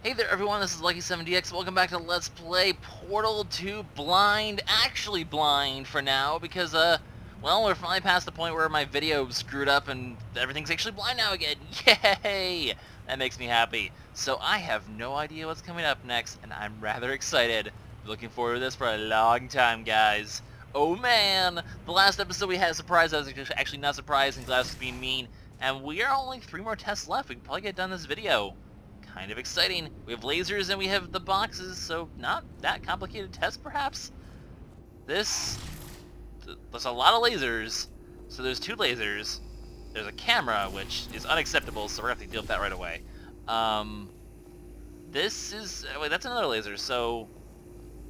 Hey there everyone, this is LuckySevenDX. Welcome back to Let's Play Portal 2 Blind. Actually blind for now, because, well, we're finally past the point where my video screwed up and everything's actually blind now again. Yay! That makes me happy. So I have no idea what's coming up next, and I'm rather excited. Looking forward to this for a long time, guys. Oh man! The last episode we had a surprise. I was actually not surprised, and Glados was being mean. And we are only 3 more tests left. We can probably get done this video. Kind of exciting. We have lasers and we have the boxes, so not that complicated test, perhaps? There's a lot of lasers. So there's 2 lasers. There's a camera, which is unacceptable, so we're gonna have to deal with that right away. This is... wait, that's another laser, so...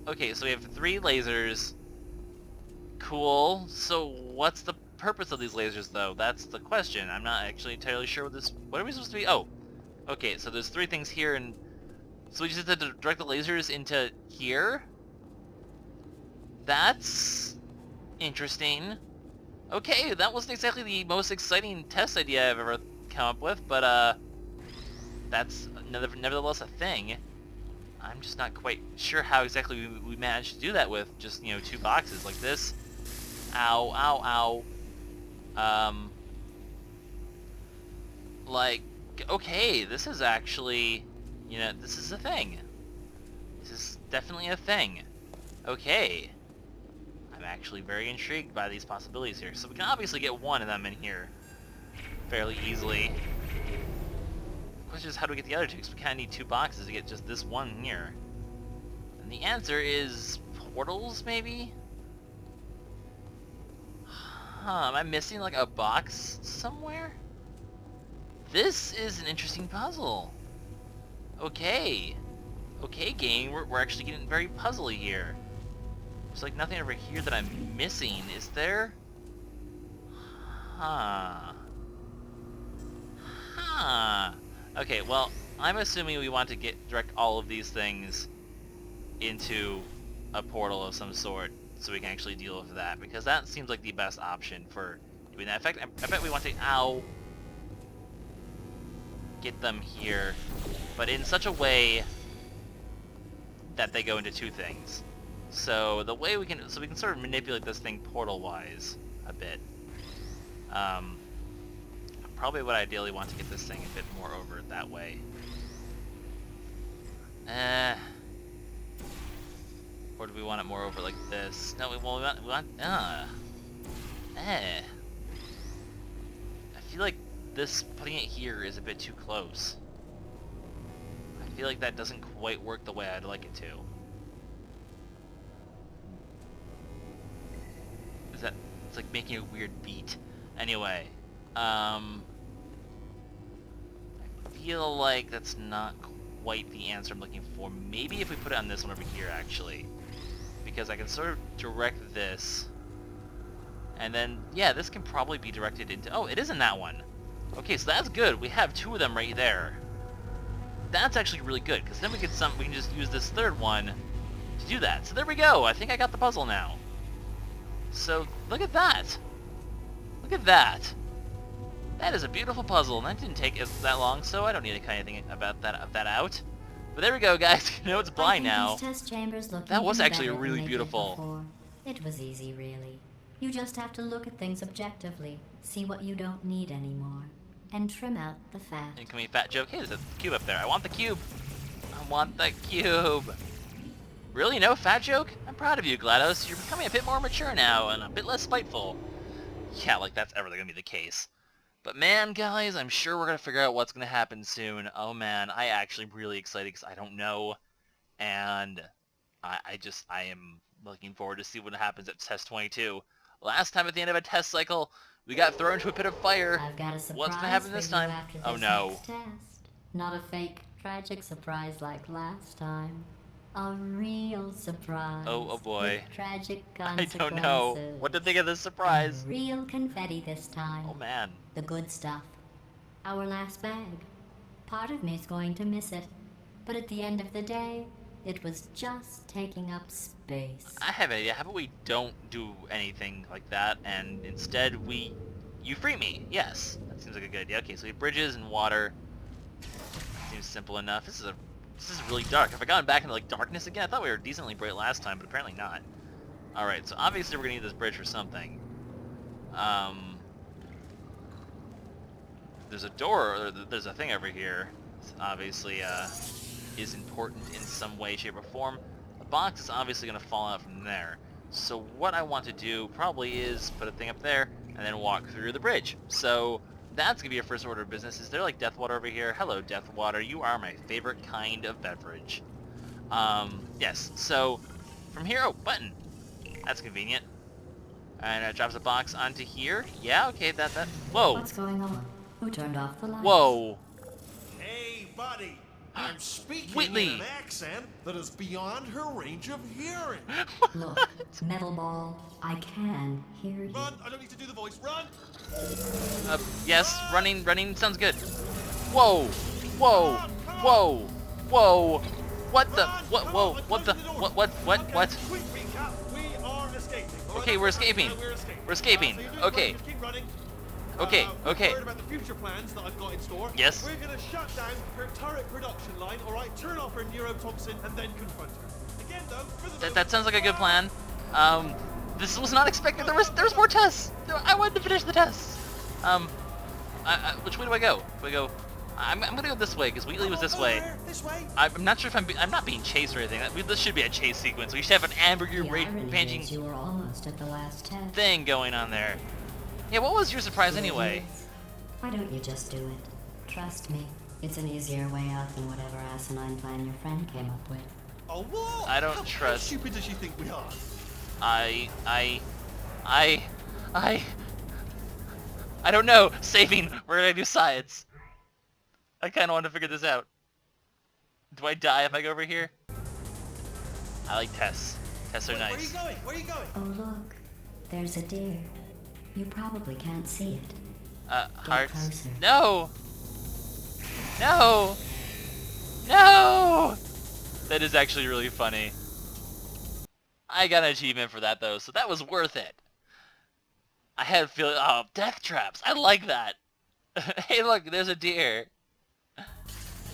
okay, so we have 3 lasers. Cool. So what's the purpose of these lasers, though? That's the question. I'm not actually entirely sure what this... what are we supposed to be... oh. Okay, so there's 3 things here, and so we just have to direct the lasers into here? That's interesting. Okay, that wasn't exactly the most exciting test idea I've ever come up with, but that's nevertheless a thing. I'm just not quite sure how exactly we managed to do that with just, you know, 2 boxes like this. Ow, ow, ow. Like, okay, this is actually, you know, this is a thing. This is definitely a thing. Okay. I'm actually very intrigued by these possibilities here. So we can obviously get one of them in here fairly easily. The question is, how do we get the other 2? Because we kind of need 2 boxes to get just this one here. And the answer is portals, maybe? Huh, am I missing like a box somewhere? This is an interesting puzzle. Okay. Okay, game, we're actually getting very puzzly here. There's like nothing over here that I'm missing, is there? Huh. Huh. Okay, well, I'm assuming we want to direct all of these things into a portal of some sort so we can actually deal with that, because that seems like the best option for doing that. In fact, I bet we want to... ow. Get them here, but in such a way that they go into 2 things. So the way we can sort of manipulate this thing portal-wise a bit. Probably would ideally want to get this thing a bit more over that way. Or do we want it more over like this? No, we want I feel like this, putting it here, is a bit too close. I feel like that doesn't quite work the way I'd like it to. Is that... it's like making a weird beat. Anyway, I feel like that's not quite the answer I'm looking for. Maybe if we put it on this one over here, actually. Because I can sort of direct this. And then, yeah, this can probably be directed into... oh, it is in that one. Okay, so that's good. We have 2 of them right there. That's actually really good, because then we can just use this 3rd one to do that. So there we go. I think I got the puzzle now. So look at that. Look at that. That is a beautiful puzzle, and that didn't take that long, so I don't need to cut anything about that out. But there we go, guys. You know it's blind now. That was actually really beautiful. It was easy, really. You just have to look at things objectively, see what you don't need anymore, and trim out the fat. Incoming fat joke. Hey, there's a cube up there. I want the cube. I want the cube. Really? No fat joke? I'm proud of you, Glados. You're becoming a bit more mature now and a bit less spiteful. Yeah, like that's ever going to be the case. But man, guys, I'm sure we're going to figure out what's going to happen soon. Oh man, I actually really excited because I don't know. And I am looking forward to see what happens at test 22. Last time at the end of a test cycle, we got thrown into a pit of fire. I've got a surprise. What's going to happen this time? Oh no. Next test. Not a fake, tragic surprise like last time. A real surprise. Oh boy. With tragic I consequences. don't know what to think of this surprise. And real confetti this time. Oh man. The good stuff. Our last bag. Part of me's going to miss it. But at the end of the day, it was just taking up space. I have an idea. How about we don't do anything like that, and instead you free me? Yes, that seems like a good idea. Okay, so we have bridges and water. Seems simple enough. This is a This is really dark. Have I gotten back into like darkness again? I thought we were decently bright last time, but apparently not. Alright, so obviously we're gonna need this bridge for something. There's a door, or there's a thing over here. It's obviously is important in some way, shape, or form. The box is obviously gonna fall out from there. So what I want to do probably is put a thing up there and then walk through the bridge. So that's gonna be your first order of business. Is there like death water over here? Hello, death water. You are my favorite kind of beverage. Yes. So from here, oh, button. That's convenient. And it drops a box onto here. Yeah, okay, that. Whoa. What's going on? Who turned off the lights? Whoa. Hey, buddy. I'm speaking Wheatley. in an accent that is beyond her range of hearing. Look, Metal Ball, I can hear you. Run! I don't need to do the voice. Run! Yes, running sounds good. Whoa. Whoa. Whoa. Whoa. What the? What? Whoa. What the? What? What? Quick recap. We are escaping. Okay, we're escaping. We're escaping. So you're doing Okay. fine, just keep running. Okay. We're Okay. worried about the future plans that I've got in store. Yes. We're gonna shut down her turret production line, alright? Turn off her neurotoxin and then confront her. Again though, for the That sounds like a good plan. This was not expected. There was more tests. I wanted to finish the tests. Which way do I go? Do I go? I'm gonna go this way because Wheatley was this way. This way. I'm not sure if I'm not being chased or anything. This should be a chase sequence. We should have an hamburger The irony raging is you were almost at the last test. thing going on there. Yeah, what was your surprise anyway? Why don't you just do it? Trust me, it's an easier way out than whatever asinine plan your friend came up with. Oh, what? I don't How trust- stupid does she think we are? I don't know. Saving. We're gonna do science. I kind of want to figure this out. Do I die if I go over here? I like tests. Tests are Wait, nice. Where are you going? Where are you going? Oh look, there's a deer. You probably can't see it. Hearts. closer. No! No! No! That is actually really funny. I got an achievement for that though, so that was worth it. I had a feeling, oh, death traps. I like that. Hey look, there's a deer.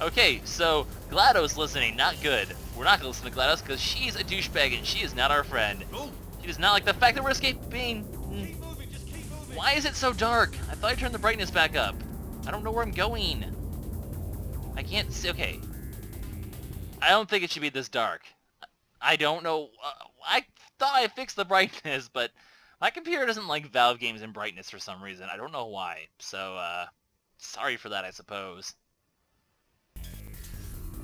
Okay, so Glados listening, not good. We're not gonna listen to Glados because she's a douchebag and she is not our friend. Go. She does not like the fact that we're escaping. Keep moving. Just keep moving. Why is it so dark? I thought I turned the brightness back up. I don't know where I'm going. I can't see. Okay. I don't think it should be this dark. I don't know. I thought I fixed the brightness, but my computer doesn't like Valve games in brightness for some reason. I don't know why. So, sorry for that, I suppose.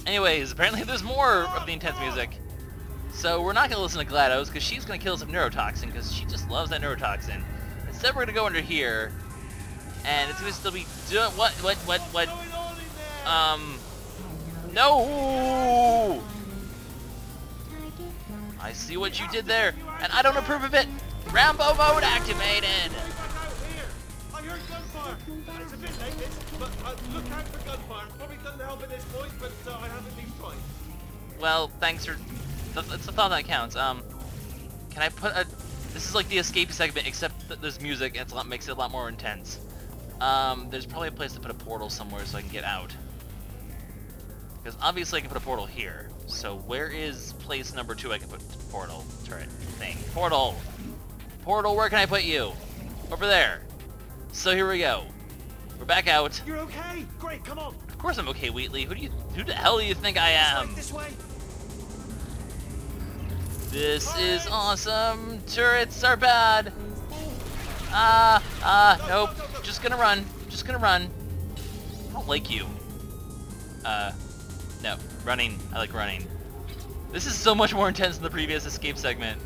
Anyways, apparently there's more of the intense music. So we're not going to listen to Glados because she's going to kill us with neurotoxin because she just loves that neurotoxin. Instead we're going to go under here and it's going to still be what? What's going on in there? No! I see what you did there and I don't approve of it. Rambo mode activated. Way back out here. I heard gunfire. It's a bit late, but look out for gunfire. Probably doesn't help at this point, but I haven't been trying. Well, thanks for... It's the thought that counts. Can I put a... This is like the escape segment, except that there's music, and it makes it a lot more intense. There's probably a place to put a portal somewhere so I can get out. Because obviously I can put a portal here. So where is place number 2 I can put portal turret thing? Portal! Portal, where can I put you? Over there. So here we go. We're back out. You're okay. Great. Come on. Of course I'm okay, Wheatley. Who the hell do you think I am? This way. This is awesome. Turrets are bad. Nope. Just gonna run. Just gonna run. I don't like you. No. Running. I like running. This is so much more intense than the previous escape segment.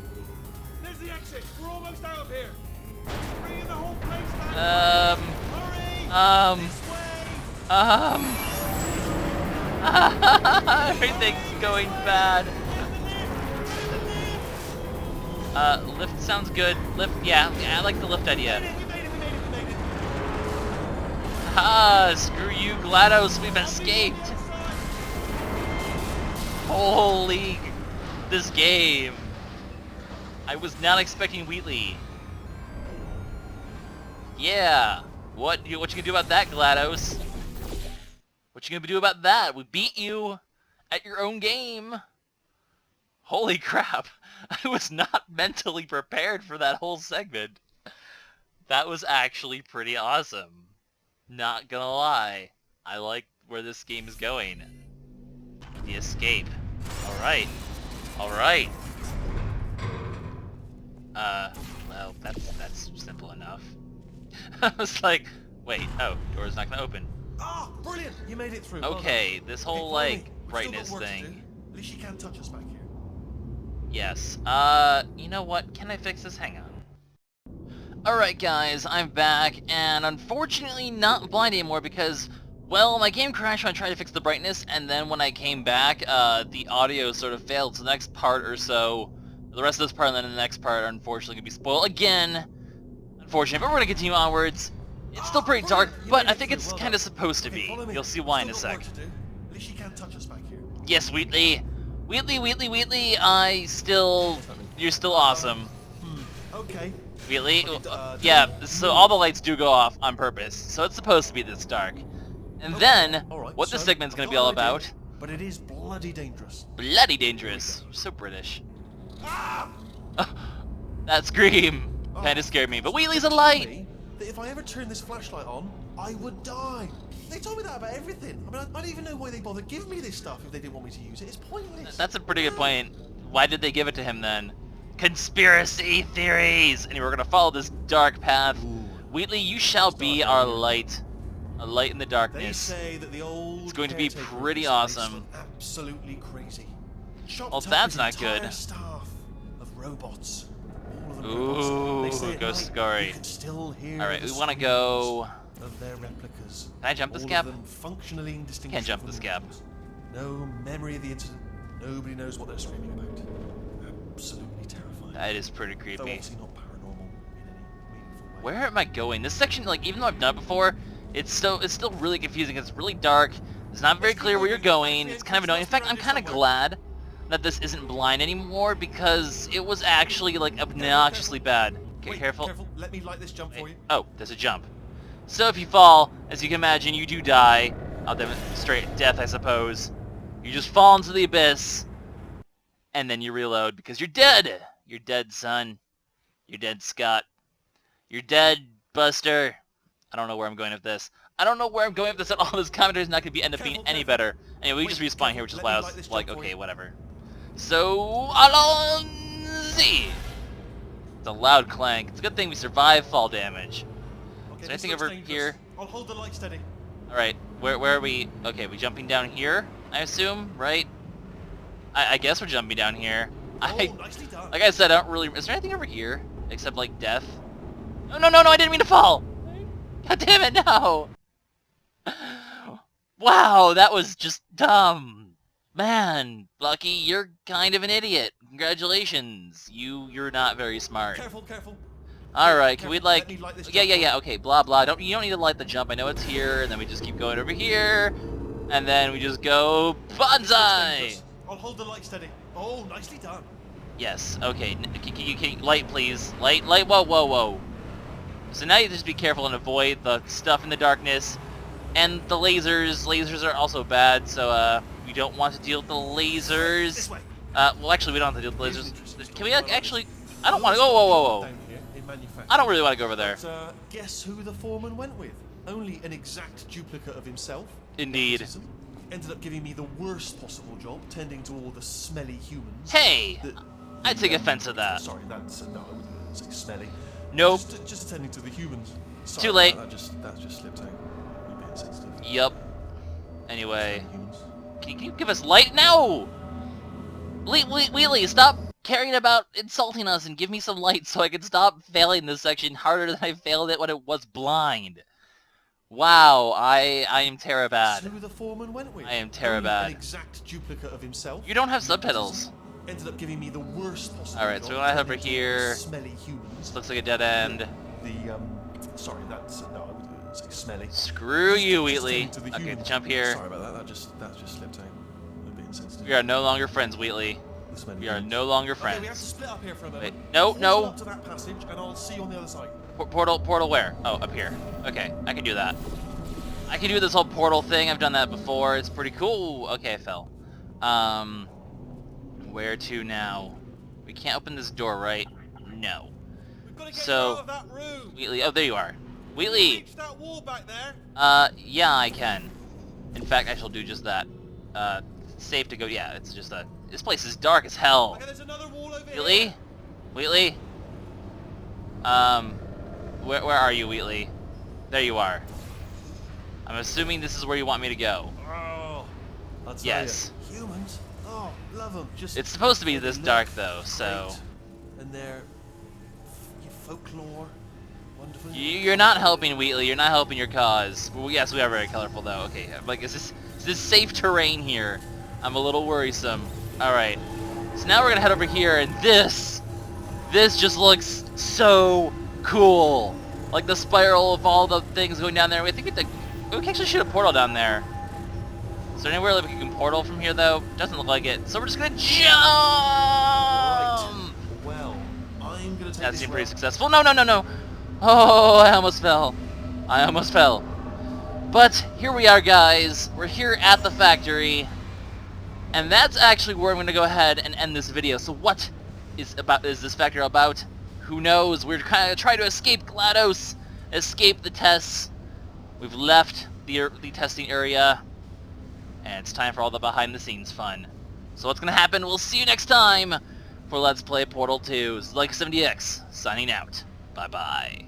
There's the exit. We're almost out of here. Bringing the whole place back. Hurry. This way. Everything's going bad. Lift sounds good. Lift, yeah, I like the lift idea. We made it. Screw you, GLaDOS, we've escaped. Holy, this game. I was not expecting Wheatley. Yeah, what you gonna do about that, GLaDOS? What you gonna do about that? We beat you, at your own game. Holy crap. I was not mentally prepared for that whole segment. That was actually pretty awesome. Not gonna lie. I like where this game is going. The escape. Alright. Alright. Well, that's simple enough. I was like, wait, oh, door's not gonna open. Ah, brilliant! You made it through. Okay, this whole, like, We've still got brightness work to thing. do. At least you can't touch us back here. Yes. You know what? Can I fix this? Hang on. Alright guys, I'm back, and unfortunately not blind anymore because, well, my game crashed when I tried to fix the brightness, and then when I came back, the audio sort of failed, so the next part or so, the rest of this part and then the next part are unfortunately going to be spoiled again. Unfortunately, but we're going to continue onwards. It's still pretty dark, but I think it's kind of supposed to be. You'll see why in a sec. At least you can't touch us back here. Yes, Wheatley. Wheatley, you're still awesome. Okay. Wheatley? Yeah, so all the lights do go off on purpose, so it's supposed to be this dark. And then, Alright, what this so segment's going I've to be got all an idea, about... But it is bloody dangerous. Bloody dangerous. So British. Ah! That scream kind of scared me, but Wheatley's a light! That if I ever turn this flashlight on, I would die. They told me that about everything. I mean, I don't even know why they bothered giving me this stuff if they didn't want me to use it. It's pointless. That's a pretty good point. Why did they give it to him then? Conspiracy theories! And we're going to follow this dark path. Wheatley, you shall be our light. A light in the They darkness. say that the old It's going to be caretaker of pretty this place awesome. went absolutely crazy. Chopped Well, up that's his not entire good. Staff of robots. All of them Ooh, robots. They say at ghost night story. you can still hear Alright, the we want to screams go... of their replicas. Can I jump this All gap? Of them functionally indistinguishable Can't jump from this the gap. others. No memory of the incident. Nobody knows what they're screaming about. Absolutely terrifying. That is pretty Though creepy. obviously not paranormal in any meaningful way. Where am I going? This section, like, even though I've done it before, it's still really confusing. It's really dark. It's not very clear where you're going. It's kind of annoying. In fact, I'm kind of glad that this isn't blind anymore because it was actually, like, obnoxiously bad. Okay, Wait, careful. careful. Let me light this jump for you. Oh, there's a jump. So if you fall, as you can imagine, you do die. I'll demonstrate death, I suppose. You just fall into the abyss, and then you reload because you're dead. You're dead, son. You're dead, Scott. You're dead, Buster. I don't know where I'm going with this. I don't know where I'm going with this at all. This commentary is not going to end up being any better. Anyway, we just respawn here, which is why I was like, okay, whatever. So, Alonzi! It's a loud clank. It's a good thing we survived fall damage. Okay, Is there this anything looks over dangerous. here? I'll hold the light steady. Alright, where are we? Okay, we jumping down here, I assume, right? I guess we're jumping down here. Oh, nicely done. Like I said, I don't really... Is there anything over here? Except, like, death? No, I didn't mean to fall! God damn it, no! Wow, that was just dumb. Man, Lucky, you're kind of an idiot. Congratulations. You're not very smart. Careful, careful. Alright, can we, Careful, like... let me light this Yeah, jump okay, blah, blah. You don't need to light the jump. I know it's here, and then we just keep going over here. And then we just go... Bonsai! I'll hold the light steady. Oh, nicely done. Yes, okay. Can you light, please? Light, whoa. So now you just be careful and avoid the stuff in the darkness. And the lasers. Lasers are also bad, so, we don't want to deal with the lasers. This way. Well, actually, we don't have to deal with lasers. Can we, actually... I don't want to go... Whoa. Down here in manufacturing. I don't really want to go over there. But, guess who the foreman went with? Only an exact duplicate of himself. Indeed. Nepotism. Ended up giving me the worst possible job, tending to all the smelly humans. Hey! The- I take offense to that. Sorry, that's no, I wouldn't say smelly. Nope. Just attending to the humans. Sorry Too about late. That just slipped out. You're being sensitive. Yup. Anyway, Humans. can you give us light? No! Wheatley, stop caring about insulting us and give me some light so I can stop failing this section harder than I failed it when it was blind. Wow, I am Terabad. Who the foreman went with? I am Only Terabad. An exact duplicate of himself. You don't have subtitles. Ended up giving me the worst possible. Alright, so job, we want to head over tending to all the here. Smelly humans. This looks like a dead end. Sorry, that's no, I wouldn't say smelly. Screw you, Just Wheatley. attending to the Okay, humans. jump here. Sorry about that. That just slipped out. You're being sensitive. We are no longer friends, Wheatley. The smelly We are humans. no longer Okay, we have to friends. split up here for a moment. Wait, no. Hold up to that passage, and I'll see you on the other side. Portal where? Oh, up here. Okay, I can do that. I can do this whole portal thing. I've done that before. It's pretty cool. Okay, I fell. Where to now? We can't open this door, right? No. We've got to get So, you out of that room. Wheatley, oh, there you are. Wheatley! Reach that wall back there. Yeah, I can. In fact, I shall do just that. Safe to go, yeah, it's just a... This place is dark as hell. Okay, there's another wall over Wheatley? here. Wheatley? Where are you, Wheatley? There you are. I'm assuming this is where you want me to go. Oh, I'll tell Yes. you, humans. Oh, love them. Just It's supposed to be this look dark, though, so... great. And their folklore, wonderful. You're not helping, Wheatley. You're not helping your cause. Well, yes, we are very colorful, though. Okay, like, is this safe terrain here? I'm a little worrisome. Alright. So now we're gonna head over here, and this just looks so cool. Like the spiral of all the things going down there. I think we can actually shoot a portal down there. Is there anywhere like we can portal from here, though? Doesn't look like it. So we're just gonna jump! Right. Well, I'm gonna take That this seemed route. pretty successful. No, no, no, no! Oh, I almost fell. I almost fell. But here we are, guys. We're here at the factory. And that's actually where I'm going to go ahead and end this video. So what is this factory about? Who knows? We're kind of trying to escape Glados, escape the tests. We've left the testing area, and it's time for all the behind-the-scenes fun. So what's going to happen? We'll see you next time for Let's Play Portal 2. This is LuckySevenDX signing out. Bye-bye.